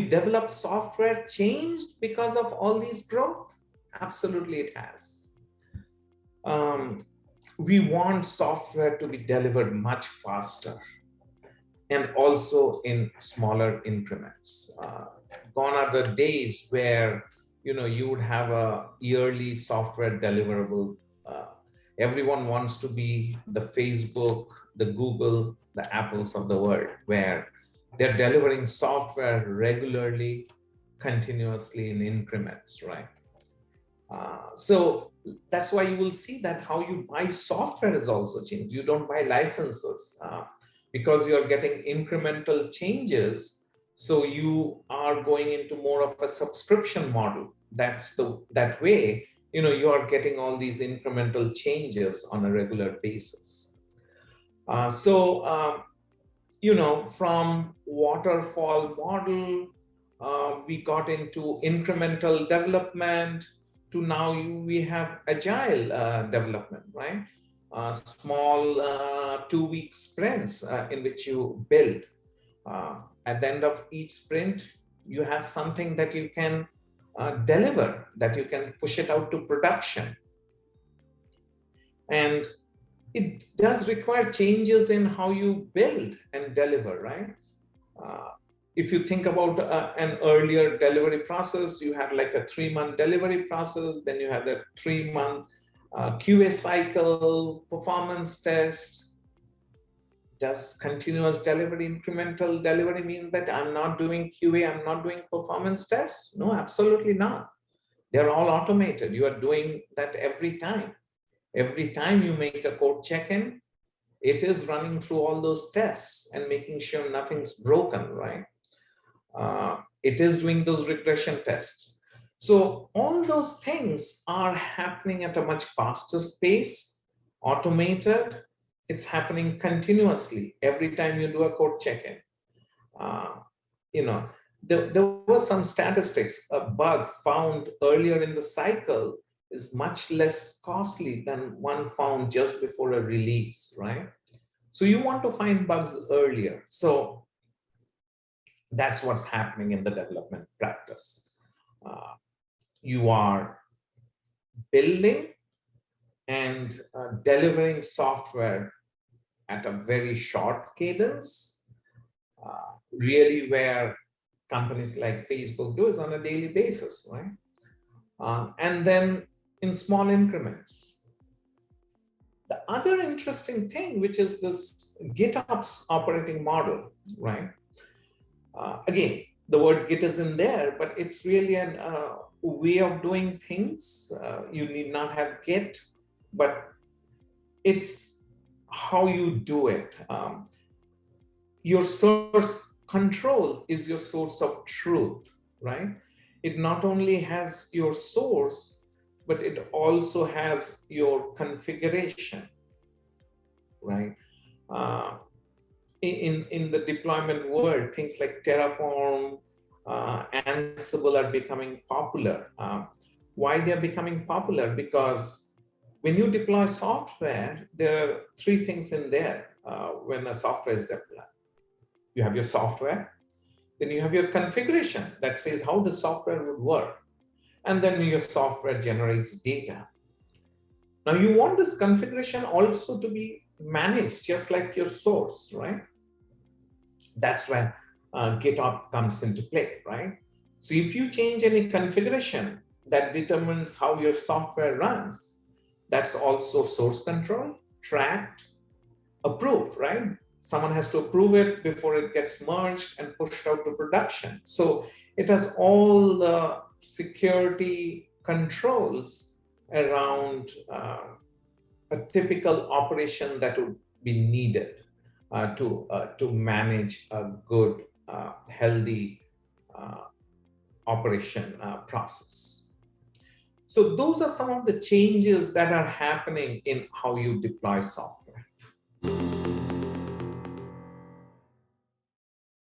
develop software changed because of all these growth? Absolutely, it has. We want software to be delivered much faster and also in smaller increments. Gone are the days where you would have a yearly software deliverable. Everyone wants to be the Facebook, the Google, the Apples of the world, where they're delivering software regularly, continuously in increments, right? So that's why you will see that how you buy software is also changed. You don't buy licenses because you're getting incremental changes. So you are going into more of a subscription model. That way, you are getting all these incremental changes on a regular basis. From waterfall model, we got into incremental development, to now we have agile development, right? Small 2-week sprints in which you build. At the end of each sprint, you have something that you can deliver, that you can push it out to production. And it does require changes in how you build and deliver, right? If you think about an earlier delivery process, you had like a 3-month delivery process, then you had a 3-month QA cycle, performance test. Does continuous delivery, incremental delivery mean that I'm not doing QA, I'm not doing performance tests? No, absolutely not. They're all automated. You are doing that every time. Every time you make a code check-in, it is running through all those tests and making sure nothing's broken, right? It is doing those regression tests. So all those things are happening at a much faster pace, automated. It's happening continuously every time you do a code check-in. There was some statistics. A bug found earlier in the cycle is much less costly than one found just before a release, right? So you want to find bugs earlier. So that's what's happening in the development practice. You are building and delivering software at a very short cadence, really where companies like Facebook do is on a daily basis, right? And then in small increments. The other interesting thing, which is this GitOps operating model, right? Again, the word Git is in there, but it's really a way of doing things. You need not have Git, but it's how you do it. Your source control is your source of truth, right? It not only has your source, but it also has your configuration, right? In the deployment world, things like Terraform, Ansible are becoming popular. Why they're becoming popular? Because when you deploy software, there are 3 things in there when a software is deployed. You have your software, then you have your configuration that says how the software would work, and then your software generates data. Now you want this configuration also to be managed just like your source, right? That's when GitOps comes into play, right? So if you change any configuration that determines how your software runs, that's also source control, tracked, approved, right? Someone has to approve it before it gets merged and pushed out to production. So it has all the security controls around a typical operation that would be needed to manage a good, healthy operation process. So those are some of the changes that are happening in how you deploy software.